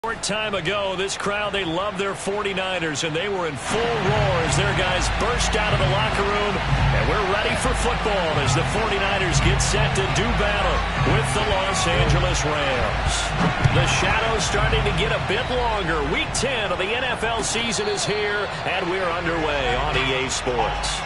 Short time ago, this crowd, they love their 49ers, and they were in full roar as their guys burst out of the locker room. And we're ready for football as the 49ers get set to do battle with the Los Angeles Rams. The shadow's starting to get a bit longer. Week 10 of the NFL season is here, and we're underway on EA Sports.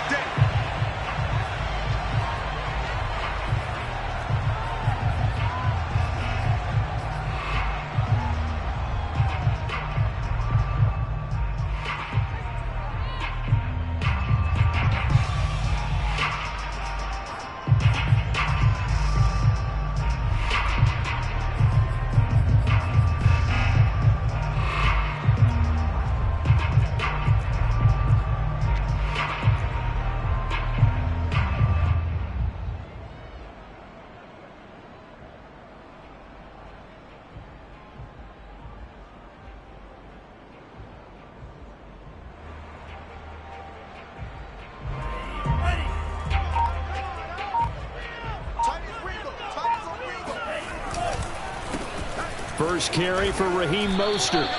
First carry for Raheem Mostert.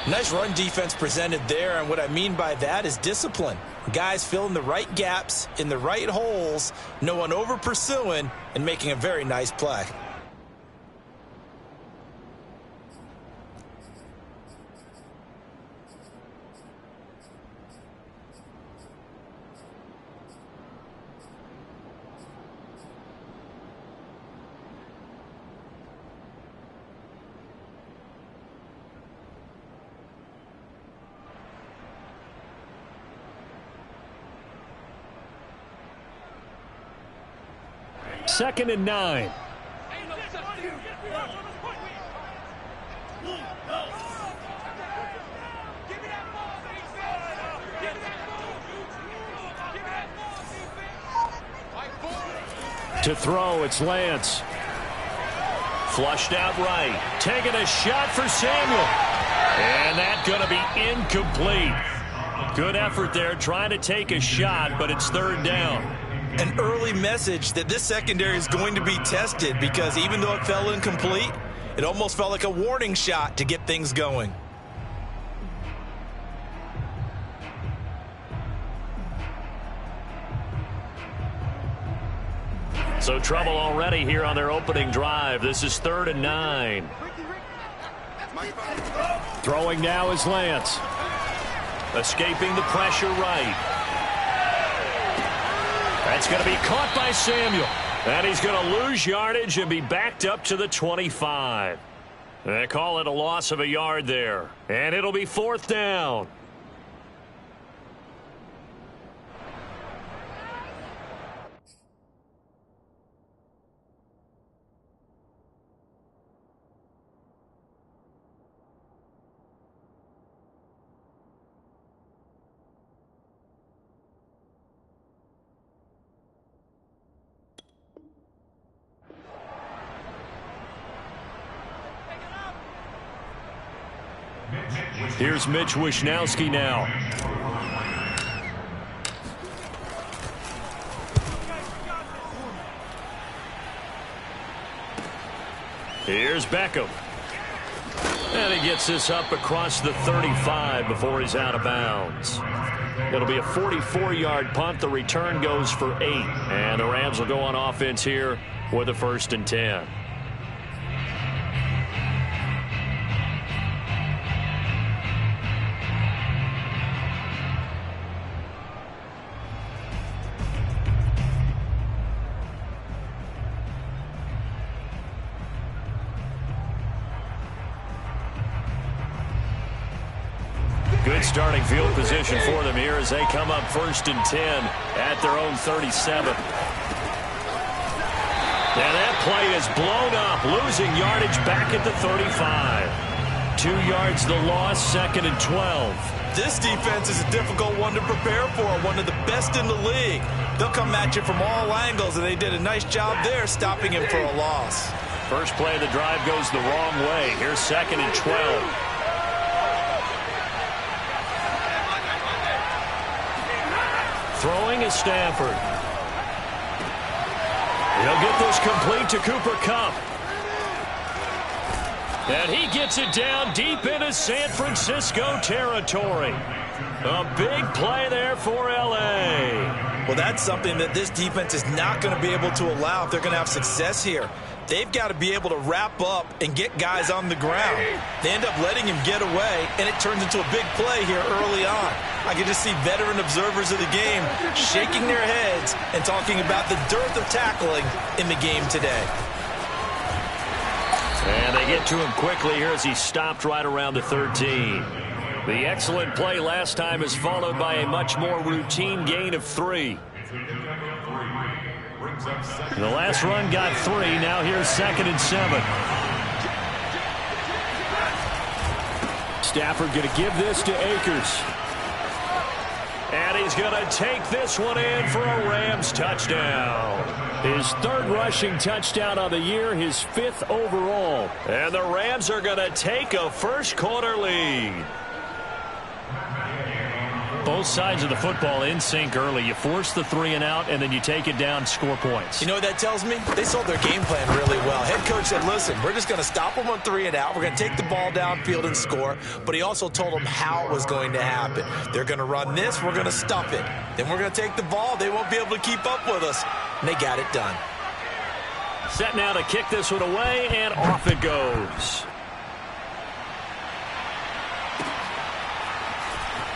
Nice run defense presented there, and what I mean by that is discipline. Guys filling the right gaps in the right holes, no one over pursuing, and making a very nice play. Second and 9. To throw, it's Lance. Flushed out right. Taking a shot for Samuel. And that's going to be incomplete. Good effort there trying to take a shot, but it's third down. An early message that this secondary is going to be tested, because even though it fell incomplete, it almost felt like a warning shot to get things going. So trouble already here on their opening drive. This is third and 9. Throwing now is Lance. Escaping the pressure right. That's going to be caught by Samuel. And he's going to lose yardage and be backed up to the 25. They call it a loss of a yard there. And it'll be fourth down. Here's Mitch Wishnowsky now. Here's Beckham. And he gets this up across the 35 before he's out of bounds. It'll be a 44-yard punt. The return goes for 8. And the Rams will go on offense here with a 1st and 10. Good starting field position for them here as they come up 1st and 10 at their own 37. And that play is blown up, losing yardage back at the 35. 2 yards the loss, 2nd and 12. This defense is a difficult one to prepare for, one of the best in the league. They'll come at you from all angles, and they did a nice job there stopping him for a loss. First play of the drive goes the wrong way. Here's 2nd and 12. Throwing is Stafford. He'll get this complete to Cooper Kupp. And he gets it down deep into San Francisco territory. A big play there for L.A. Well, that's something that this defense is not going to be able to allow if they're going to have success here. They've got to be able to wrap up and get guys on the ground. They end up letting him get away, and it turns into a big play here early on. I can just see veteran observers of the game shaking their heads and talking about the dearth of tackling in the game today. And they get to him quickly here as he stopped right around the 13. The excellent play last time is followed by a much more routine gain of 3. The last run got 3. Now here's 2nd and 7. Stafford going to give this to Akers. And he's going to take this one in for a Rams touchdown. His 3rd rushing touchdown of the year, his 5th overall. And the Rams are going to take a first-quarter lead. Both sides of the football in sync early. You force the 3-and-out, and then you take it down, score points. You know what that tells me? They sold their game plan really well. Head coach said, listen, we're just going to stop them on 3-and-out. We're going to take the ball downfield and score. But he also told them how it was going to happen. They're going to run this. We're going to stuff it. Then we're going to take the ball. They won't be able to keep up with us. And they got it done. Set now to kick this one away, and off it goes.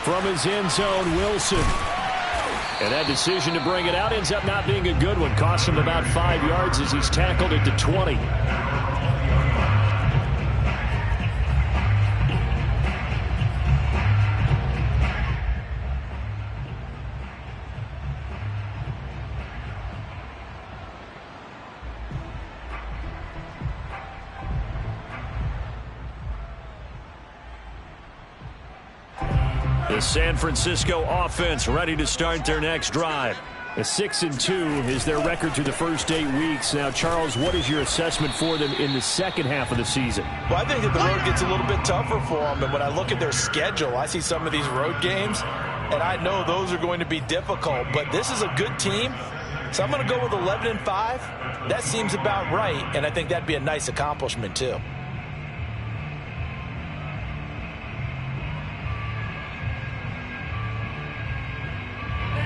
From his end zone, Wilson. And that decision to bring it out ends up not being a good one. Costs him about 5 yards as he's tackled at the 20. The San Francisco offense ready to start their next drive. A 6-2 is their record through the first 8 weeks. Now, Charles, what is your assessment for them in the second half of the season? Well, I think that the road gets a little bit tougher for them. And when I look at their schedule, I see some of these road games, and I know those are going to be difficult. But this is a good team, so I'm going to go with 11-5. That seems about right, and I think that'd be a nice accomplishment, too.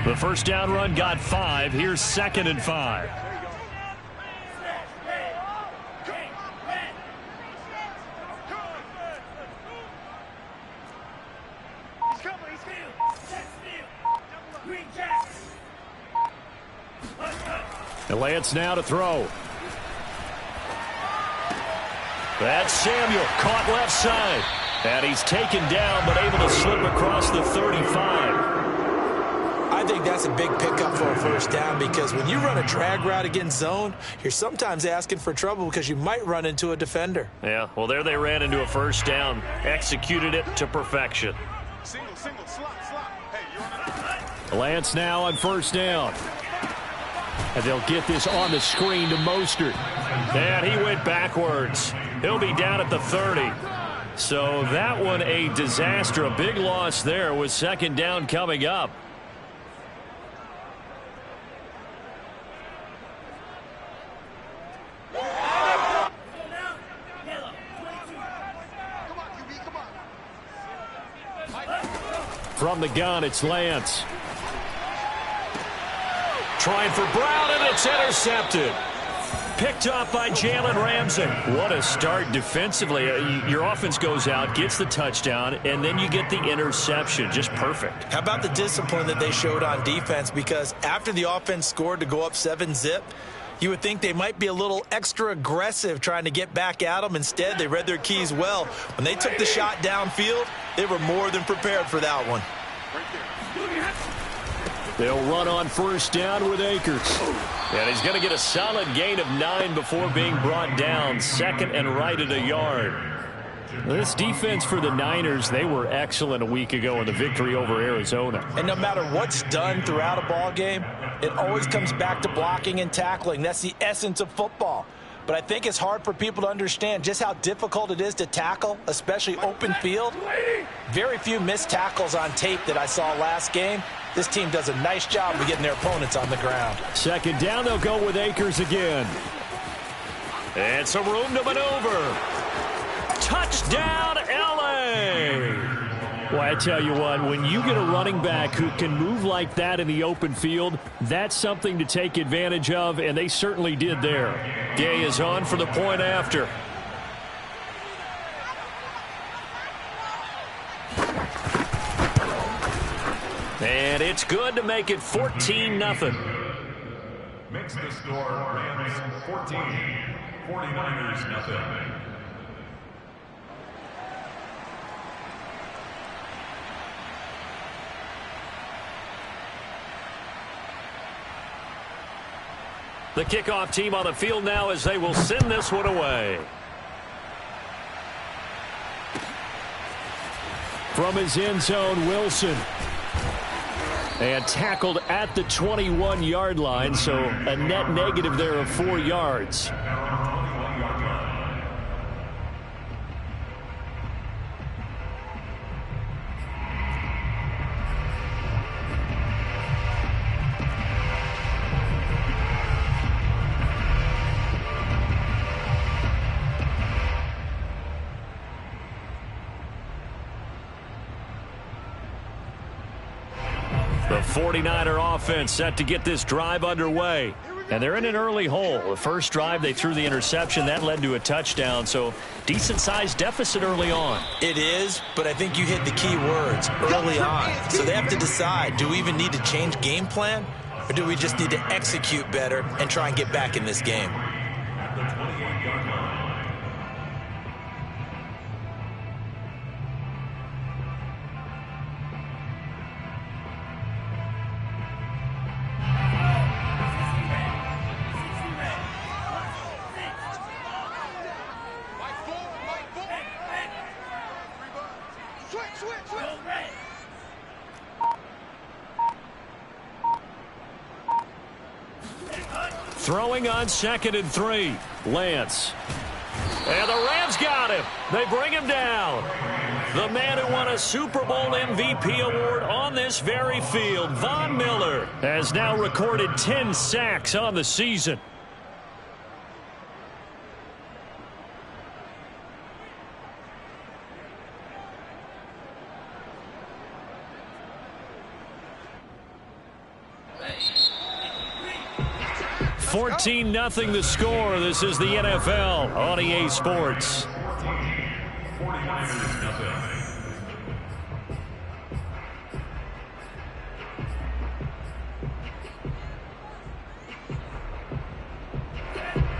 The first down run got 5. Here's 2nd and 5. And Lance now to throw. That's Samuel, caught left side. And he's taken down, but able to slip across the 35. I think that's a big pickup for a first down because when you run a drag route against zone, you're sometimes asking for trouble because you might run into a defender. Yeah, well, there they ran into a first down. Executed it to perfection. Single, slot. Hey, you're on Lance now on first down. And they'll get this on the screen to Mostert. And he went backwards. He'll be down at the 30. So that one a disaster. A big loss there with 2nd down coming up. From the gun, it's Lance. Trying for Brown, and it's intercepted. Picked up by Jalen Ramsey. What a start defensively. Your offense goes out, gets the touchdown, and then you get the interception. Just perfect. How about the discipline that they showed on defense? Because after the offense scored to go up 7-0, you would think they might be a little extra aggressive trying to get back at them. Instead, they read their keys well. When they took the shot downfield, they were more than prepared for that one. They'll run on first down with Akers. And he's going to get a solid gain of 9 before being brought down. 2nd and right at a yard. This defense for the Niners, they were excellent a week ago in the victory over Arizona. And no matter what's done throughout a ball game, it always comes back to blocking and tackling. That's the essence of football. But I think it's hard for people to understand just how difficult it is to tackle, especially open field. Very few missed tackles on tape that I saw last game. This team does a nice job of getting their opponents on the ground. 2nd down, they'll go with Akers again. And some room to maneuver. Touchdown, L.A. Well, I tell you what, when you get a running back who can move like that in the open field, that's something to take advantage of, and they certainly did there. Gay is on for the point after. And it's good to make it 14-0. Makes the score Rams 14, 49ers nothing. The kickoff team on the field now as they will send this one away. From his end zone, Wilson. And tackled at the 21-yard line, so a net negative there of 4 yards. The 49er offense set to get this drive underway. And they're in an early hole. The first drive, they threw the interception. That led to a touchdown. So decent-sized deficit early on. It is, but I think you hit the key words, early on. So they have to decide, do we even need to change game plan? Or do we just need to execute better and try and get back in this game? Throwing on 2nd and 3. Lance. And the Rams got him. They bring him down. The man who won a Super Bowl MVP award on this very field, Von Miller, has now recorded 10 sacks on the season. $14-0 the score. This is the NFL on EA Sports. 49ers nothing.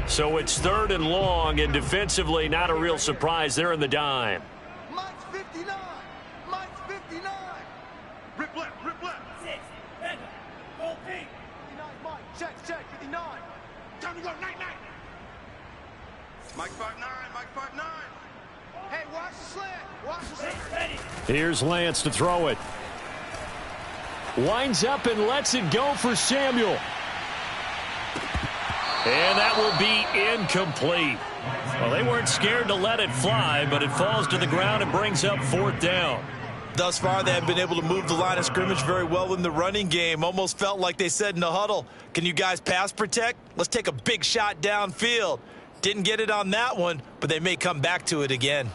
So it's 3rd and long, and defensively not a real surprise. They're in the dime. Mike's 59. Mike's 59. Rip left, rip left. 6, Bender, full pink. 59, Mike. Check, 59. Time to go, night. Mike 5'9", Mike 5'9". Hey, watch the slant. Watch the slant. Ready. Here's Lance to throw it. Winds up and lets it go for Samuel. And that will be incomplete. Well, they weren't scared to let it fly, but it falls to the ground and brings up 4th down. Thus far, they have been able to move the line of scrimmage very well in the running game. Almost felt like they said in the huddle, can you guys pass protect? Let's take a big shot downfield. Didn't get it on that one, but they may come back to it again.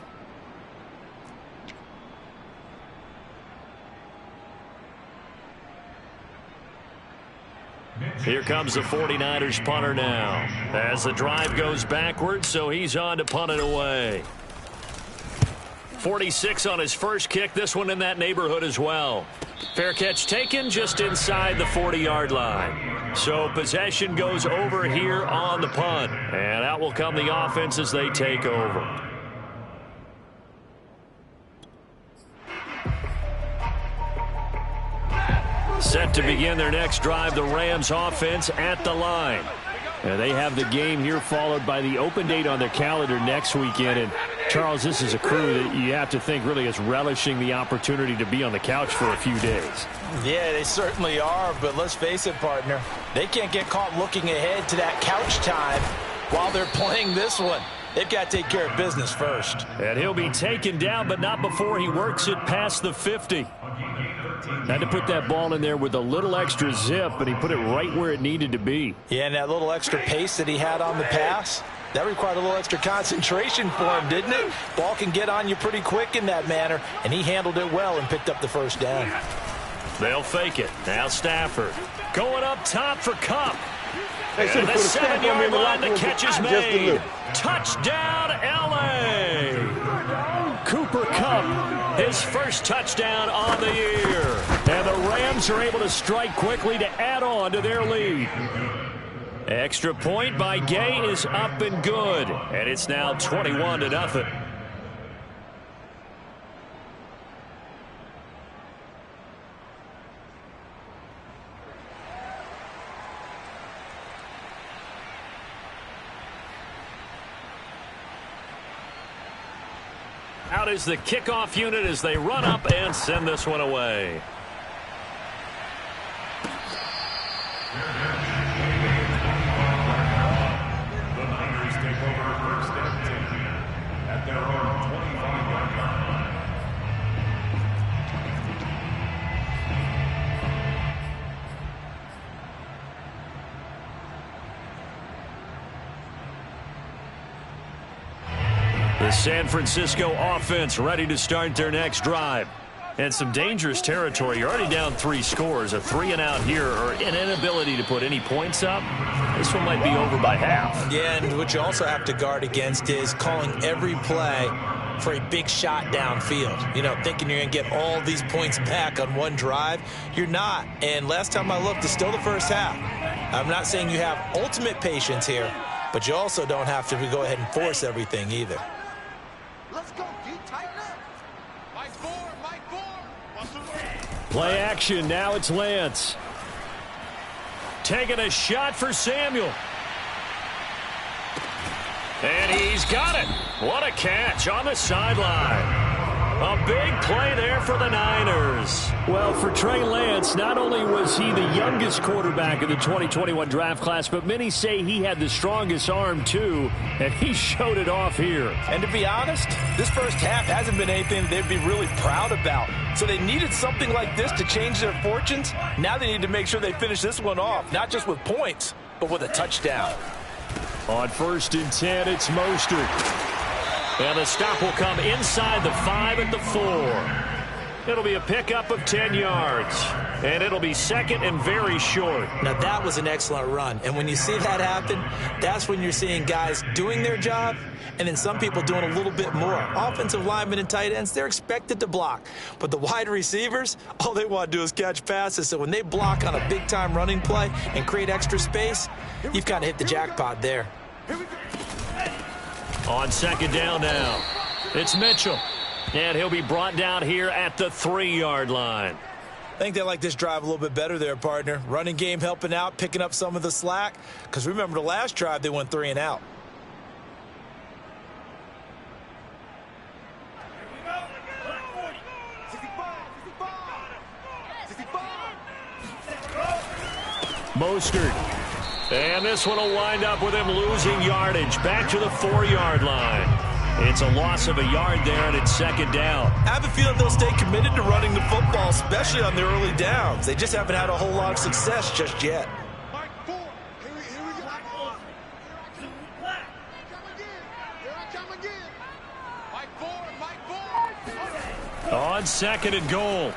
Here comes the 49ers punter now. As the drive goes backwards, so he's on to punt it away. 46 on his first kick. This one in that neighborhood as well. Fair catch taken just inside the 40-yard line. So possession goes over here on the punt. And out will come the offense as they take over. Set to begin their next drive, the Rams offense at the line. And they have the game here followed by the open date on their calendar next weekend. And Charles, this is a crew that you have to think really is relishing the opportunity to be on the couch for a few days. Yeah, they certainly are, but let's face it, partner. They can't get caught looking ahead to that couch time while they're playing this one. They've got to take care of business first. And he'll be taken down, but not before he works it past the 50. Had to put that ball in there with a little extra zip, but he put it right where it needed to be. Yeah, and that little extra pace that he had on the pass, That required a little extra concentration for him, didn't it? Ball can get on you pretty quick in that manner, and he handled it well and picked up the first down. They'll fake it. Now Stafford going up top for Kupp. And the 7-yard line, the catch is made. Touchdown, L.A. Cooper Kupp, his first touchdown on the year. And the Rams are able to strike quickly to add on to their lead. Extra point by Gay is up and good. And it's now 21-0. Out is the kickoff unit as they run up and send this one away. The Niners take over first and 10 at their own 25-yard line. The San Francisco offense ready to start their next drive. And some dangerous territory. You're already down 3 scores. A 3-and-out here or an inability to put any points up. This one might be over by half. Yeah, and what you also have to guard against is calling every play for a big shot downfield. You know, thinking you're going to get all these points back on one drive. You're not. And last time I looked, it's still the first half. I'm not saying you have ultimate patience here, but you also don't have to go ahead and force everything either. Let's go, D. Tighten up. Mike 4, Mike 4. Play action. Now it's Lance. Taking a shot for Samuel. And he's got it. What a catch on the sideline. A big play there for the Niners. Well, for Trey Lance, not only was he the youngest quarterback in the 2021 draft class, but many say he had the strongest arm, too, and he showed it off here. And to be honest, this first half hasn't been anything they'd be really proud about. So they needed something like this to change their fortunes. Now they need to make sure they finish this one off, not just with points, but with a touchdown. On 1st and 10, it's Mostert. And the stop will come inside the 5 at the 4. It'll be a pickup of 10 yards. And it'll be second and very short. Now, that was an excellent run. And when you see that happen, that's when you're seeing guys doing their job and then some people doing a little bit more. Offensive linemen and tight ends, they're expected to block. But the wide receivers, all they want to do is catch passes. So when they block on a big-time running play and create extra space, you've kind of hit the jackpot there. On 2nd down now, it's Mitchell. And he'll be brought down here at the 3-yard line. I think they like this drive a little bit better there, partner. Running game helping out, picking up some of the slack. Because remember, the last drive, they went 3 and out. Mostert. And this one will wind up with him losing yardage. Back to the 4-yard line. It's a loss of a yard there, and it's 2nd down. I have a feeling they'll stay committed to running the football, especially on the early downs. They just haven't had a whole lot of success just yet. Mike 4. Here we go. Here I come again. Mike 4, Mike 4. On 2nd and goal,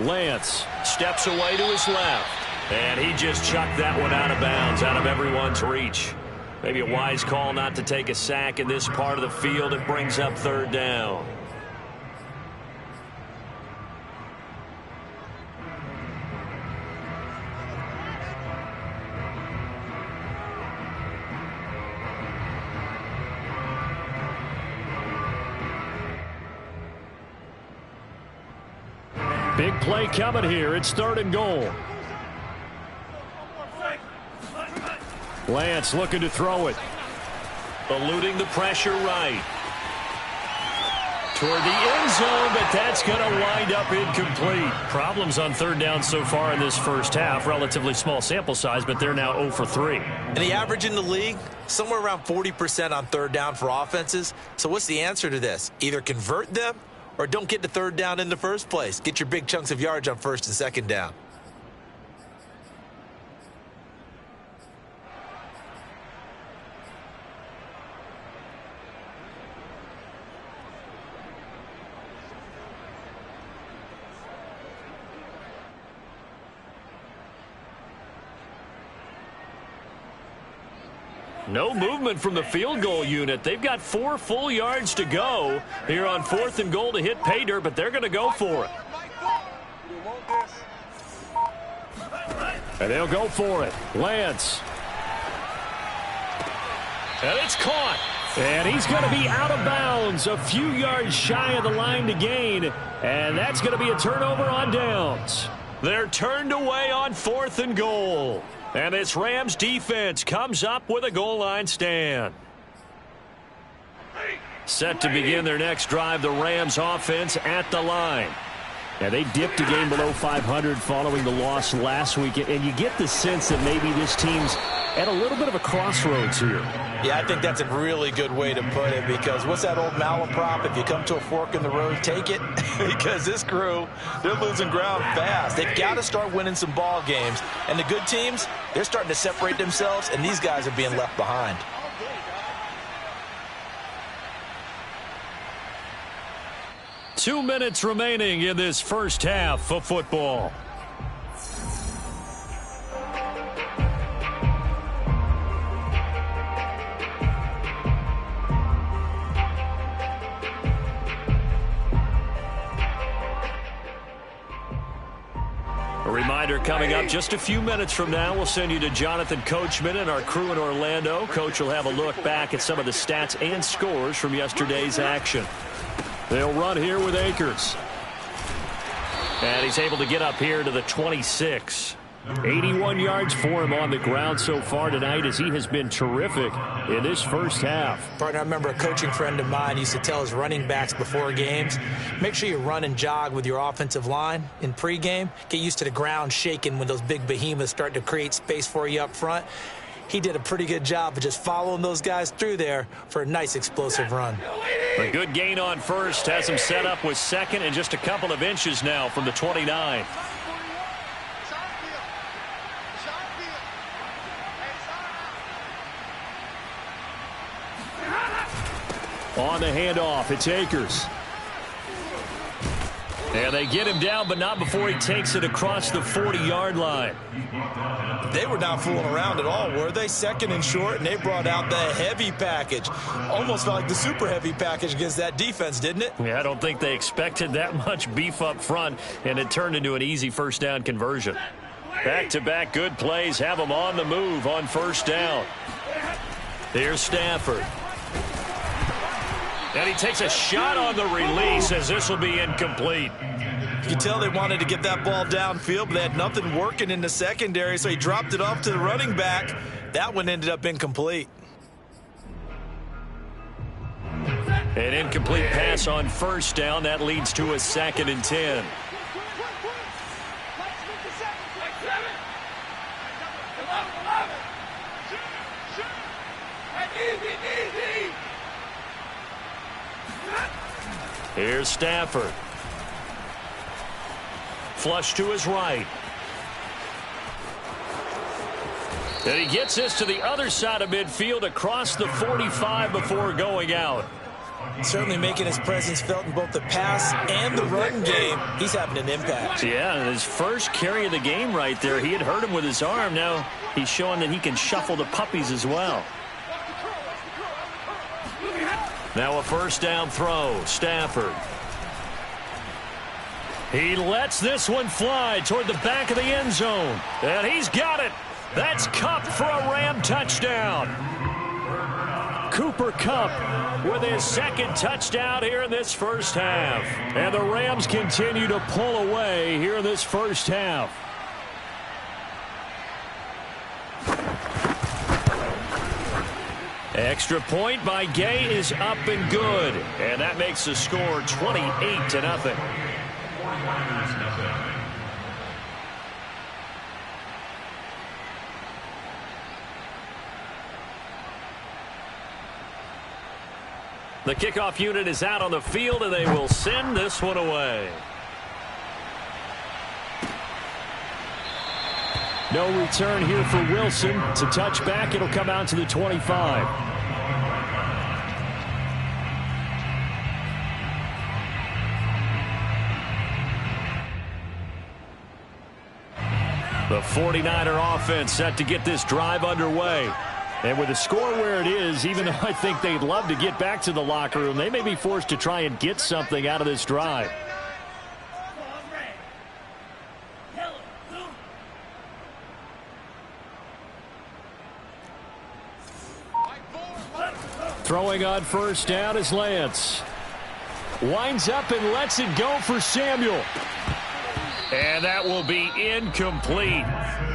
Lance steps away to his left. And he just chucked that one out of bounds, out of everyone's reach. Maybe a wise call not to take a sack in this part of the field. It brings up 3rd down. Big play coming here. It's 3rd and goal. Lance looking to throw it. Eluding the pressure right. Toward the end zone, but that's going to wind up incomplete. Problems on 3rd down so far in this first half. Relatively small sample size, but they're now 0 for 3. And the average in the league, somewhere around 40% on 3rd down for offenses. So what's the answer to this? Either convert them or don't get to 3rd down in the first place. Get your big chunks of yards on 1st and 2nd down. No movement from the field goal unit. They've got 4 full yards to go here on 4th and goal to hit pay dirt, but they're going to go for it. And they'll go for it. Lance. And it's caught. And he's going to be out of bounds, a few yards shy of the line to gain. And that's going to be a turnover on downs. They're turned away on 4th and goal. And this Rams defense comes up with a goal line stand. Set to begin their next drive, the Rams offense at the line. Now, they dipped a game below 500 following the loss last week, and you get the sense that maybe this team's at a little bit of a crossroads here. Yeah, I think that's a really good way to put it, because what's that old malaprop? If you come to a fork in the road, take it. Because this crew, they're losing ground fast. They've got to start winning some ball games. And the good teams, they're starting to separate themselves, and these guys are being left behind. Two minutes remaining in this first half of football. A reminder coming up just a few minutes from now, we'll send you to Jonathan Coachman and our crew in Orlando. Coach will have a look back at some of the stats and scores from yesterday's action. They'll run here with Akers. And he's able to get up here to the 26. 81 yards for him on the ground so far tonight, as he has been terrific in this first half. Partner, I remember a coaching friend of mine used to tell his running backs before games, make sure you run and jog with your offensive line in pregame. Get used to the ground shaking when those big behemoths start to create space for you up front. He did a pretty good job of just following those guys through there for a nice explosive run. A good gain on first has him set up with second and just a couple of inches now from the 29. On the handoff, it's Akers. And they get him down, but not before he takes it across the 40-yard line. They were not fooling around at all, were they? Second and short, and they brought out the heavy package. Almost felt like the super heavy package against that defense, didn't it? Yeah, I don't think they expected that much beef up front, and it turned into an easy first down conversion. Back-to-back good plays have them on the move on first down. Here's Stafford. And he takes a shot on the release, as this will be incomplete. You can tell they wanted to get that ball downfield, but they had nothing working in the secondary, so he dropped it off to the running back. That one ended up incomplete. An incomplete pass on first down. That leads to a 2nd and 10. Here's Stafford. Flush to his right. And he gets this to the other side of midfield across the 45 before going out. Certainly making his presence felt in both the pass and the run game. He's having an impact. Yeah, his first carry of the game right there. He had hurt him with his arm. Now he's showing that he can shuffle the puppies as well. Now a first down throw. Stafford. He lets this one fly toward the back of the end zone. And he's got it. That's Kupp for a Ram touchdown. Cooper Kupp with his second touchdown here in this first half. And the Rams continue to pull away here in this first half. Extra point by Gay is up and good. And that makes the score 28-0. The kickoff unit is out on the field, and they will send this one away. No return here for Wilson. It's a touchback. It'll come out to the 25. The 49er offense set to get this drive underway. And with the score where it is, even though I think they'd love to get back to the locker room, they may be forced to try and get something out of this drive. Throwing on first down is Lance. Winds up and lets it go for Samuel. And that will be incomplete.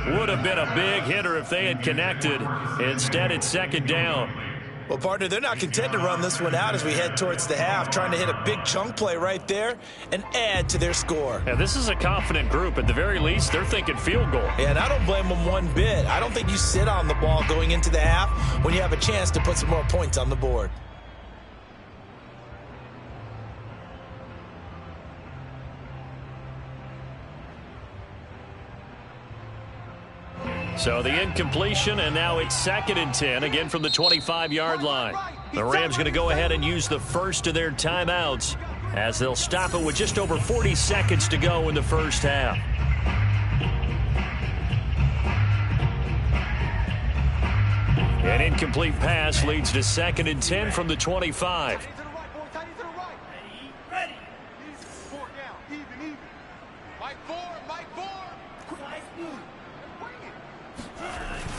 Would have been a big hitter if they had connected. Instead, it's second down. Well, partner, they're not content to run this one out as we head towards the half, trying to hit a big chunk play right there and add to their score. And this is a confident group. At the very least, they're thinking field goal. Yeah, and I don't blame them one bit. I don't think you sit on the ball going into the half when you have a chance to put some more points on the board. So the incompletion, and now it's 2nd and 10, again from the 25-yard line. The Rams going to go ahead and use the first of their timeouts as they'll stop it with just over 40 seconds to go in the first half. An incomplete pass leads to 2nd and 10 from the 25.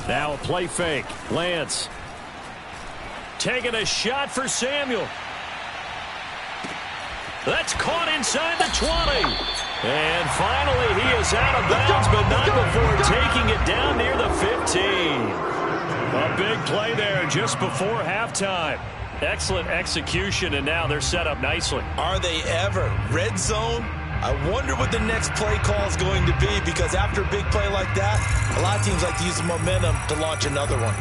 Now a play fake. Lance taking a shot for Samuel. That's caught inside the 20. And finally he is out of bounds, but not before taking it down near the 15. A big play there just before halftime. Excellent execution, and now they're set up nicely. Are they ever? Red zone? I wonder what the next play call is going to be, because after a big play like that, a lot of teams like to use the momentum to launch another one.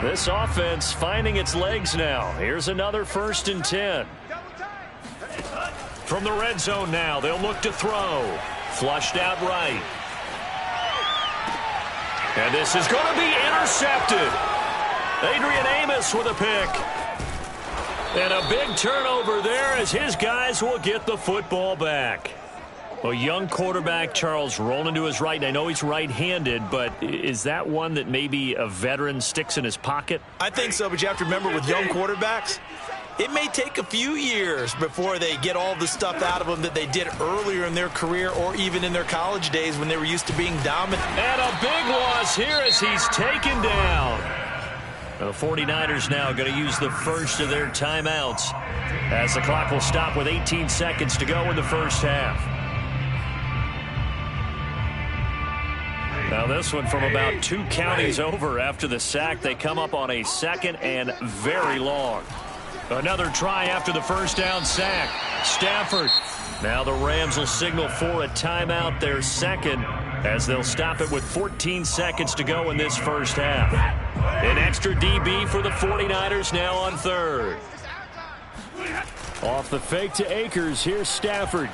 This offense finding its legs now. Here's another 1st and 10. From the red zone now, they'll look to throw. Flushed out right. And this is going to be intercepted. Adrian Amos with a pick. And a big turnover there as his guys will get the football back. A young quarterback, Charles, rolling to his right. And I know he's right-handed, but is that one that maybe a veteran sticks in his pocket? I think so, but you have to remember with young quarterbacks, it may take a few years before they get all the stuff out of them that they did earlier in their career or even in their college days when they were used to being dominant. And a big loss here as he's taken down. The 49ers now going to use the first of their timeouts as the clock will stop with 18 seconds to go in the first half. Now this one from about 2 counties over after the sack. They come up on a 2nd and very long. Another try after the first down sack. Stafford. Now the Rams will signal for a timeout, their 2nd, as they'll stop it with 14 seconds to go in this first half. An extra DB for the 49ers now on 3rd. Off the fake to Akers, here's Stafford.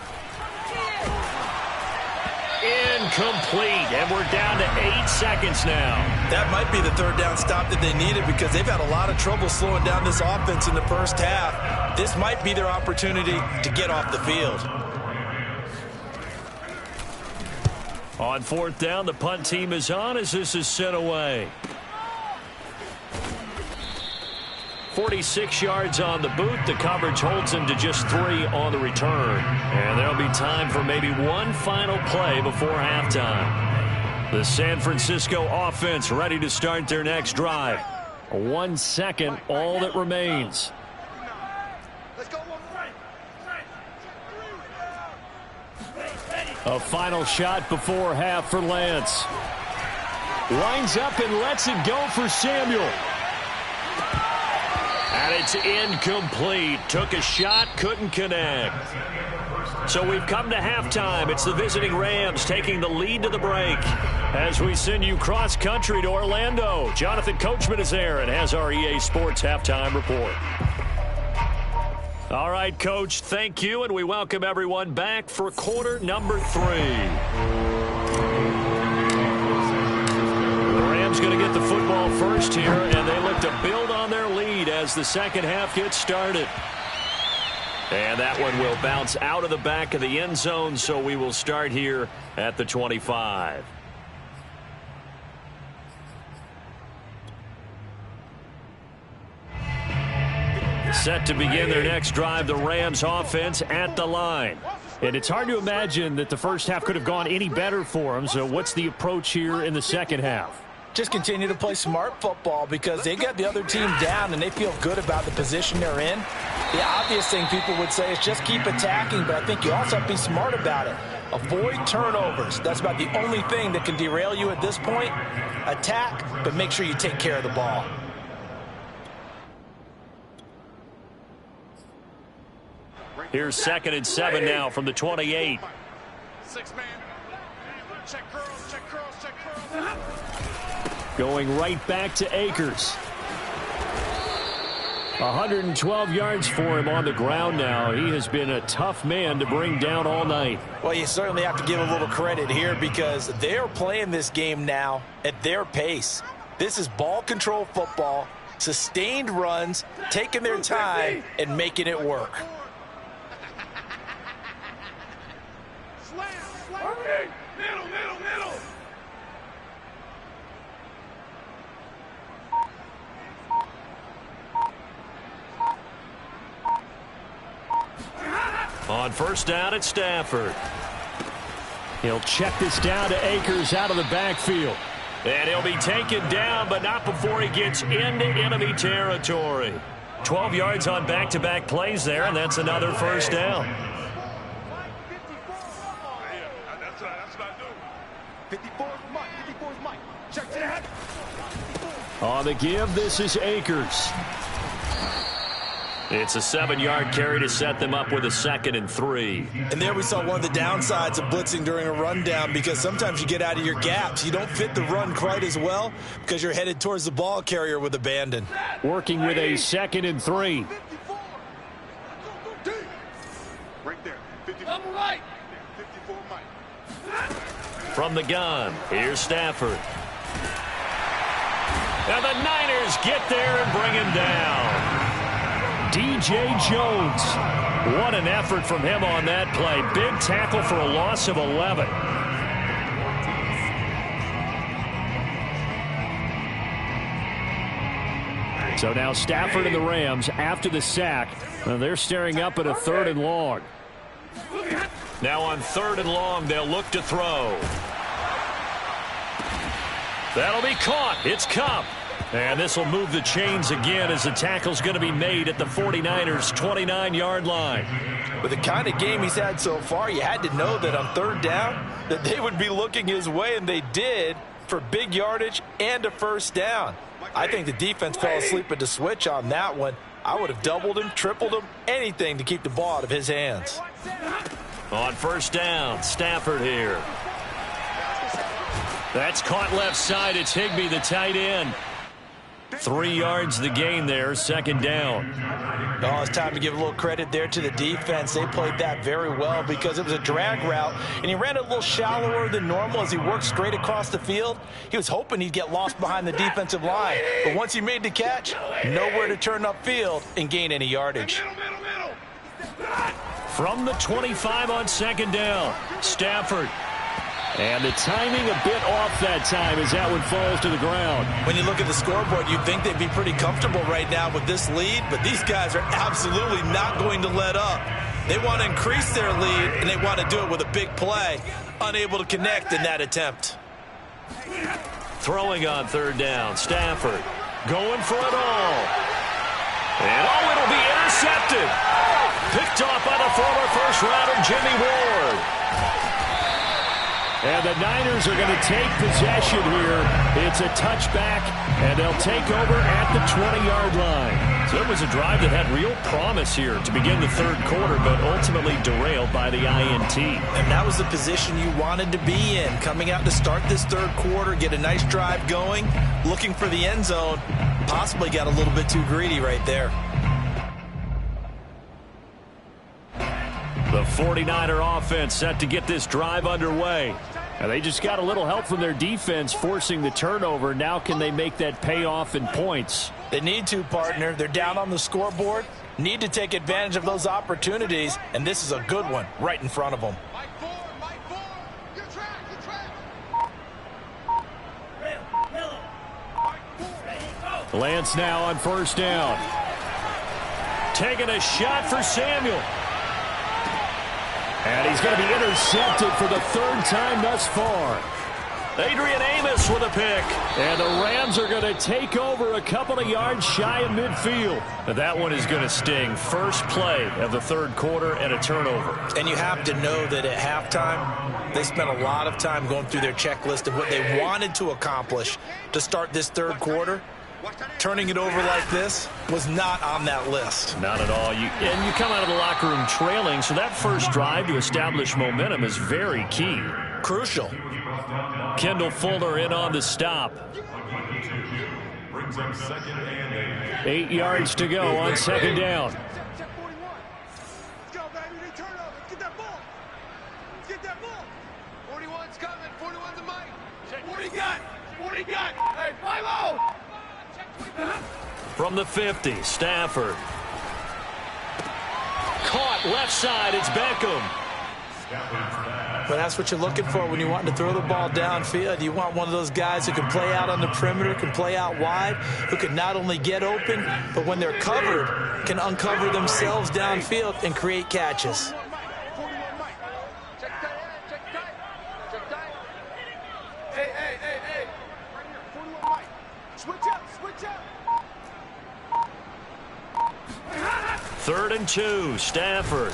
Incomplete, and we're down to 8 seconds now. That might be the 3rd down stop that they needed, because they've had a lot of trouble slowing down this offense in the first half. This might be their opportunity to get off the field. On 4th down, the punt team is on as this is sent away. 46 yards on the boot. The coverage holds him to just 3 on the return. And there'll be time for maybe one final play before halftime. The San Francisco offense ready to start their next drive. 1 second, all that remains. A final shot before half for Lance. Winds up and lets it go for Samuel. And it's incomplete. Took a shot, couldn't connect. So we've come to halftime. It's the visiting Rams taking the lead to the break. As we send you cross-country to Orlando, Jonathan Coachman is there and has our EA Sports halftime report. All right, Coach, thank you, and we welcome everyone back for quarter number 3. The Rams going to get the football first here, and they look to build on their lead as the second half gets started. And that one will bounce out of the back of the end zone, so we will start here at the 25. set to begin their next drive. The Rams offense at the line. And it's hard to imagine that the first half could have gone any better for them. So what's the approach here in the second half? Just continue to play smart football because they got the other team down and they feel good about the position they're in. The obvious thing people would say is just keep attacking, but I think you also have to be smart about it. Avoid turnovers. That's about the only thing that can derail you at this point. Attack, but make sure you take care of the ball. Here's 2nd and 7 now from the 28. 6-man. Check curls, check curls, check curls. Going right back to Akers. 112 yards for him on the ground now. He has been a tough man to bring down all night. Well, you certainly have to give a little credit here because they're playing this game now at their pace. This is ball control football, sustained runs, taking their time, and making it work. Slam, slam. Okay. Middle, middle, middle. On first down at Stafford. He'll check this down to Akers out of the backfield. And he'll be taken down, but not before he gets into enemy territory. 12 yards on back-to-back plays there, and that's another first down. That's what I do. 54 is Mike. 54 is Mike. Check to the head. On the give, this is Akers. It's a 7-yard carry to set them up with a 2nd and 3. And there we saw one of the downsides of blitzing during a rundown because sometimes you get out of your gaps. You don't fit the run quite as well because you're headed towards the ball carrier with abandon. Working with a 2nd and 3. 54. Right there. 54. Double right. 54 Mike. From the gun, here's Stafford. And the Niners get there and bring him down. DJ Jones. What an effort from him on that play. Big tackle for a loss of 11. So now Stafford and the Rams after the sack. They're staring up at a 3rd and long. Now on 3rd and long, they'll look to throw. That'll be caught. It's Kupp. And this will move the chains again as the tackle's going to be made at the 49ers' 29-yard line. With the kind of game he's had so far, you had to know that on 3rd down that they would be looking his way, and they did for big yardage and a first down. I think the defense fell asleep at the switch on that one. I would have doubled him, tripled him, anything to keep the ball out of his hands. On first down, Stafford here. That's caught left side. It's Higbee, the tight end. 3 yards the gain there, 2nd down. Oh, it's time to give a little credit there to the defense. They played that very well because it was a drag route, and he ran a little shallower than normal as he worked straight across the field. He was hoping he'd get lost behind the defensive line, but once he made the catch, nowhere to turn upfield and gain any yardage. From the 25 on 2nd down, Stafford. And the timing a bit off that time as that one falls to the ground. When you look at the scoreboard, you'd think they'd be pretty comfortable right now with this lead, but these guys are absolutely not going to let up. They want to increase their lead, and they want to do it with a big play. Unable to connect in that attempt. Throwing on 3rd down, Stafford going for it all. And it'll be intercepted. Picked off by the former first-rounder Jimmy Ward. And the Niners are going to take possession here. It's a touchback, and they'll take over at the 20-yard line. So it was a drive that had real promise here to begin the 3rd quarter, but ultimately derailed by the INT. And that was the position you wanted to be in. Coming out to start this 3rd quarter, get a nice drive going, looking for the end zone. Possibly got a little bit too greedy right there. The 49er offense set to get this drive underway. And they just got a little help from their defense forcing the turnover. Now can they make that pay off in points? They need to, partner. They're down on the scoreboard. Need to take advantage of those opportunities, and this is a good one right in front of them. Mike 4, Mike 4. Good track, good track. Lance now on first down. taking a shot for Samuel. And he's going to be intercepted for the third time thus far. Adrian Amos with a pick. And the Rams are going to take over a couple of yards shy of midfield. That one is going to sting. First play of the third quarter and a turnover. And you have to know that at halftime, they spent a lot of time going through their checklist of what they wanted to accomplish to start this third quarter. Turning it over like this was not on that list. Not at all. And you come out of the locker room trailing, so that first drive to establish momentum is very key. Crucial. Kendall Fuller in on the stop. Brings up 2nd and 8. 8 yards to go on 2nd down. Check 41. Let's go, baby. They turn over. Get that ball. Get that ball. 41's coming. 41's a mic. Check 40 got. 40 got. Hey, 5-0. From the 50, Stafford. Caught left side. It's Beckham. But that's what you're looking for when you want to throw the ball downfield. You want one of those guys who can play out on the perimeter, can play out wide, who can not only get open, but when they're covered, can uncover themselves downfield and create catches. 41 mic. Check tight. Check tight. Check tight. Hey. Right here. 41 mic. Switch up. 3rd and 2, Stafford.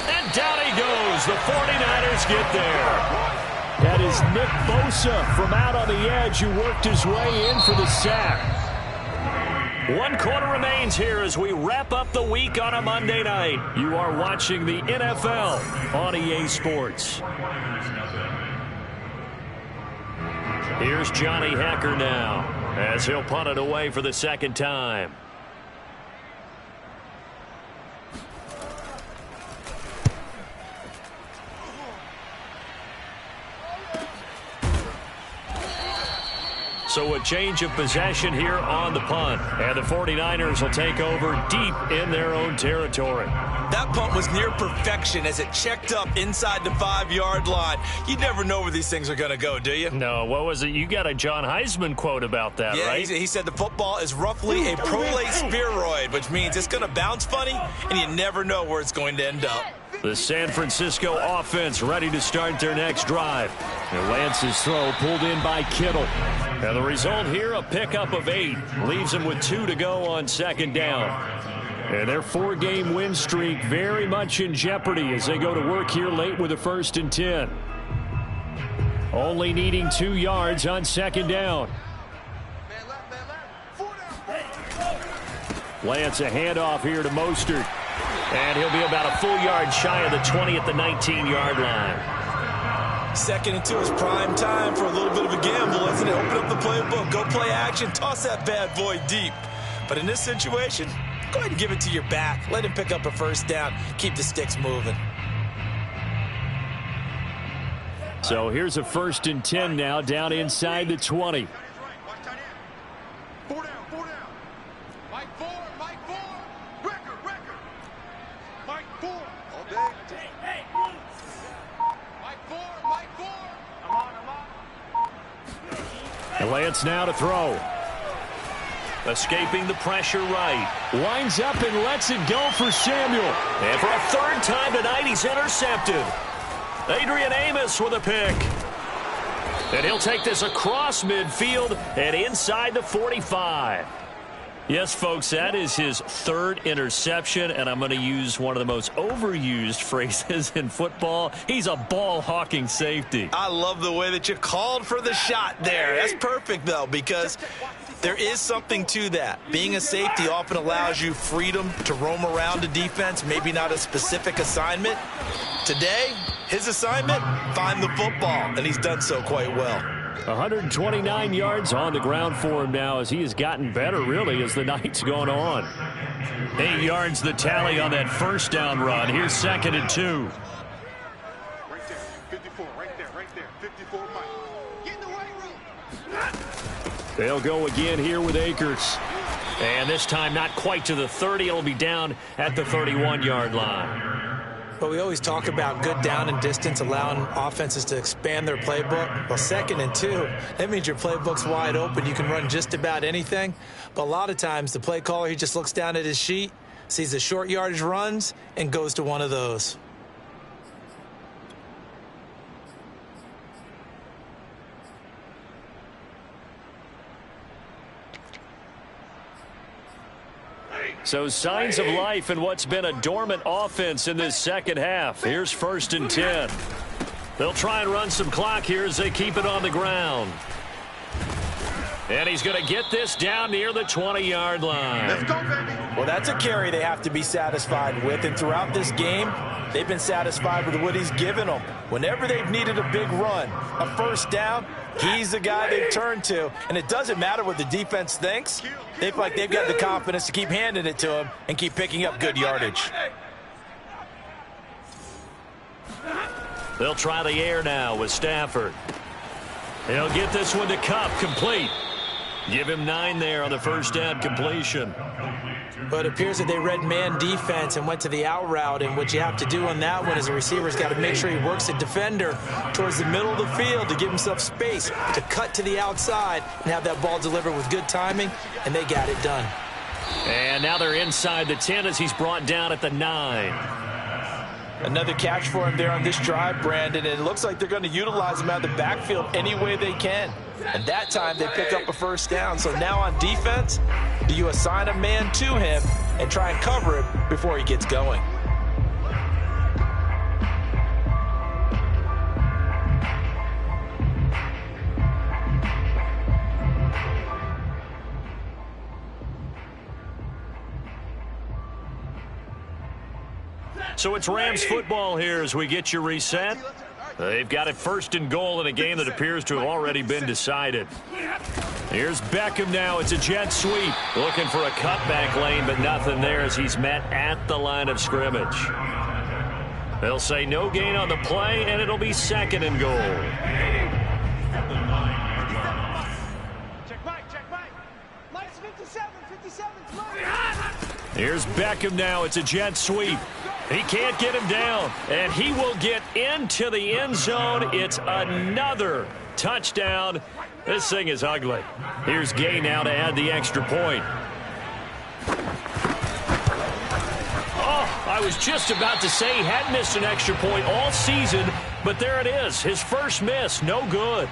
And down he goes. The 49ers get there. That is Nick Bosa from out on the edge who worked his way in for the sack. 1 quarter remains here as we wrap up the week on a Monday night. You are watching the NFL on EA Sports. Here's Johnny Hekker now as he'll punt it away for the second time. So a change of possession here on the punt. And the 49ers will take over deep in their own territory. That punt was near perfection as it checked up inside the 5-yard line. You never know where these things are going to go, do you? No, what was it? You got a John Heisman quote about that, yeah, right? He said the football is roughly a prolate spheroid, which means it's going to bounce funny, and you never know where it's going to end up. The San Francisco offense ready to start their next drive. And Lance's throw pulled in by Kittle. And the result here, a pickup of 8. Leaves them with 2 to go on 2nd down. And their 4-game win streak very much in jeopardy as they go to work here late with a 1st and 10. Only needing 2 yards on 2nd down. Lance a handoff here to Mostert. And he'll be about a full yard shy of the 20 at the 19-yard line. 2nd and 2 is prime time for a little bit of a gamble, isn't it? Open up the playbook, go play action, toss that bad boy deep. But in this situation, go ahead and give it to your back. Let him pick up a 1st down. Keep the sticks moving. So here's a 1st and 10 now down inside the 20. 4 down. Mike 4. Record. Mike 4. All day. Hey. Mike 4. I'm on. And Lance now to throw. Escaping the pressure right. Winds up and lets it go for Samuel. And for a 3rd time tonight, he's intercepted. Adrian Amos with a pick. And he'll take this across midfield and inside the 45. Yes, folks, that is his 3rd interception, and I'm going to use one of the most overused phrases in football. He's a ball-hawking safety. I love the way that you called for the shot there. That's perfect, though, because there is something to that. Being a safety often allows you freedom to roam around a defense, maybe not a specific assignment. Today, his assignment, find the football, and he's done so quite well. 129 yards on the ground for him now as he has gotten better, really, as the night's gone on. 8 yards the tally on that 1st down run. Here's 2nd and 2. Right there. 54. Right there. 54 Mike. Get in the right room. They'll go again here with Akers. And this time not quite to the 30. It'll be down at the 31-yard line. But we always talk about good down and distance, allowing offenses to expand their playbook. Well, 2nd and 2, that means your playbook's wide open. You can run just about anything. But a lot of times, the play caller, he just looks down at his sheet, sees the short yardage runs, and goes to one of those. So signs of life in what's been a dormant offense in this second half. Here's 1st and 10. They'll try and run some clock here as they keep it on the ground. And he's going to get this down near the 20-yard line. Let's go, baby. Well, that's a carry they have to be satisfied with. And throughout this game, they've been satisfied with what he's given them. Whenever they've needed a big run, a first down, he's the guy they've turned to. And it doesn't matter what the defense thinks. They feel like they've got the confidence to keep handing it to him and keep picking up good yardage. They'll try the air now with Stafford. He'll get this one to Kupp, complete. Give him 9 there on the first down completion. But it appears that they read man defense and went to the out route. And what you have to do on that one is a receiver's got to make sure he works a defender towards the middle of the field to give himself space to cut to the outside and have that ball delivered with good timing, and they got it done. And now they're inside the 10 as he's brought down at the 9. Another catch for him there on this drive, Brandon, and it looks like they're going to utilize him out of the backfield any way they can. And that time they pick up a first down. So now on defense, do you assign a man to him and try and cover him before he gets going? So it's Rams football here as we get you reset. They've got it 1st and goal in a game that appears to have already been decided. Here's Beckham now. It's a jet sweep. Looking for a cutback lane, but nothing there as he's met at the line of scrimmage. They'll say no gain on the play, and it'll be 2nd and goal. Check Mike. Mike's 57. Here's Beckham now. It's a jet sweep. He can't get him down, and he will get into the end zone. It's another touchdown. This thing is ugly. Here's Gay now to add the extra point. Oh, I was just about to say he hadn't missed an extra point all season, but there it is. His first miss, no good.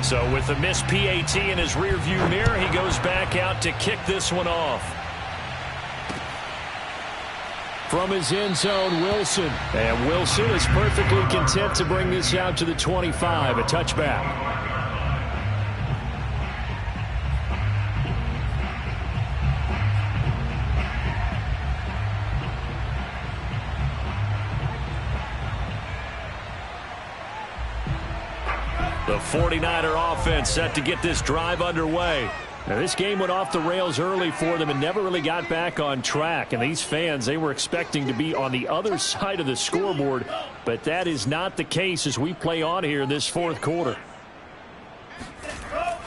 So with the missed PAT in his rearview mirror, he goes back out to kick this one off. From his end zone, Wilson. And Wilson is perfectly content to bring this out to the 25, a touchback. The 49er offense set to get this drive underway. Now, this game went off the rails early for them and never really got back on track. And these fans, they were expecting to be on the other side of the scoreboard. But that is not the case as we play on here in this 4th quarter.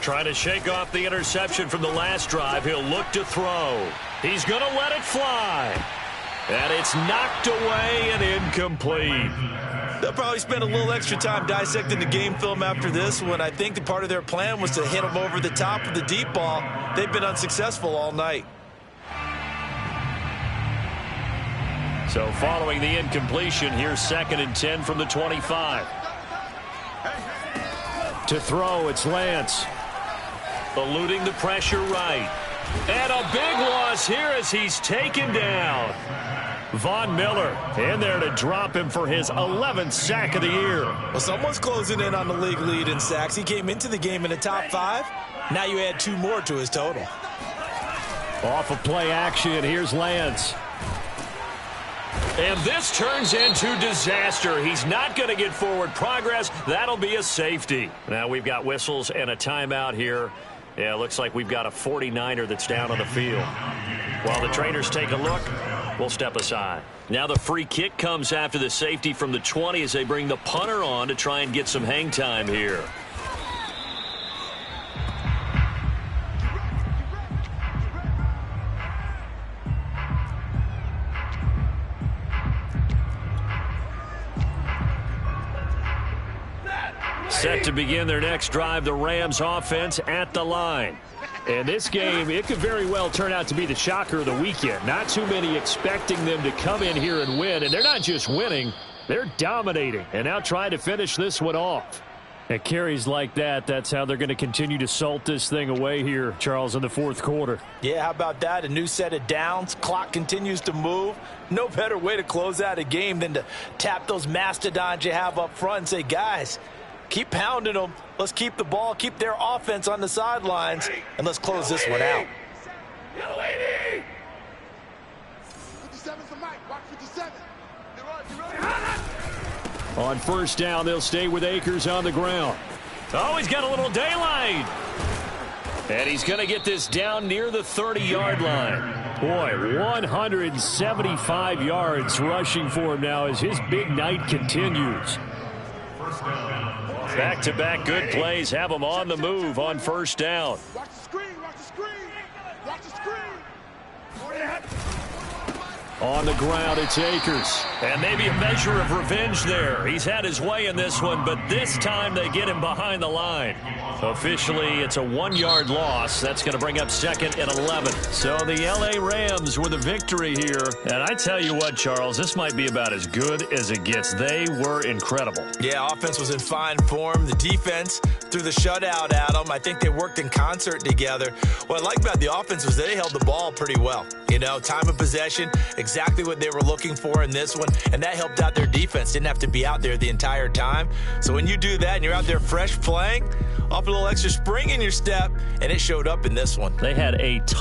Trying to shake off the interception from the last drive. He'll look to throw. He's going to let it fly. And it's knocked away and incomplete. They'll probably spend a little extra time dissecting the game film after this one. I think the part of their plan was to hit them over the top of the deep ball. They've been unsuccessful all night. So following the incompletion, here's 2nd and 10 from the 25. To throw, it's Lance. Eluding the pressure right. And a big loss here as he's taken down. Von Miller in there to drop him for his 11th sack of the year. Well, someone's closing in on the league lead in sacks. He came into the game in the top 5. Now you add 2 more to his total. Off of play action, here's Lance. And this turns into disaster. He's not going to get forward progress. That'll be a safety. Now we've got whistles and a timeout here. Yeah, it looks like we've got a 49er that's down on the field. While the trainers take a look, we'll step aside. Now the free kick comes after the safety from the 20 as they bring the punter on to try and get some hang time here. Set to begin their next drive, the Rams offense at the line. And this game, it could very well turn out to be the shocker of the weekend. Not too many expecting them to come in here and win. And they're not just winning, they're dominating. And now trying to finish this one off. At carries like that, that's how they're going to continue to salt this thing away here, Charles, in the fourth quarter. Yeah, how about that? A new set of downs. Clock continues to move. No better way to close out a game than to tap those mastodons you have up front and say, guys, keep pounding them. Let's keep the ball, keep their offense on the sidelines, and let's close this one out. 57's the mic. Watch 57. On first down, they'll stay with Akers on the ground. Oh, he's got a little daylight. And he's going to get this down near the 30-yard line. Boy, 175 yards rushing for him now as his big night continues. Back-to-back good plays have him on the move on first down. Watch the screen. Watch the screen. Watch the screen. On the ground, it's Akers. And maybe a measure of revenge there. He's had his way in this one, but this time they get him behind the line. Officially, it's a 1-yard loss. That's going to bring up second and 11. So the L.A. Rams with a victory here. And I tell you what, Charles, this might be about as good as it gets. They were incredible. Yeah, offense was in fine form. The defense threw the shutout at them. I think they worked in concert together. What I like about the offense was they held the ball pretty well. You know, time of possession, exactly what they were looking for in this one, and that helped out their defense. Didn't have to be out there the entire time. So when you do that and you're out there fresh playing, off a little extra spring in your step, and it showed up in this one. They had a ton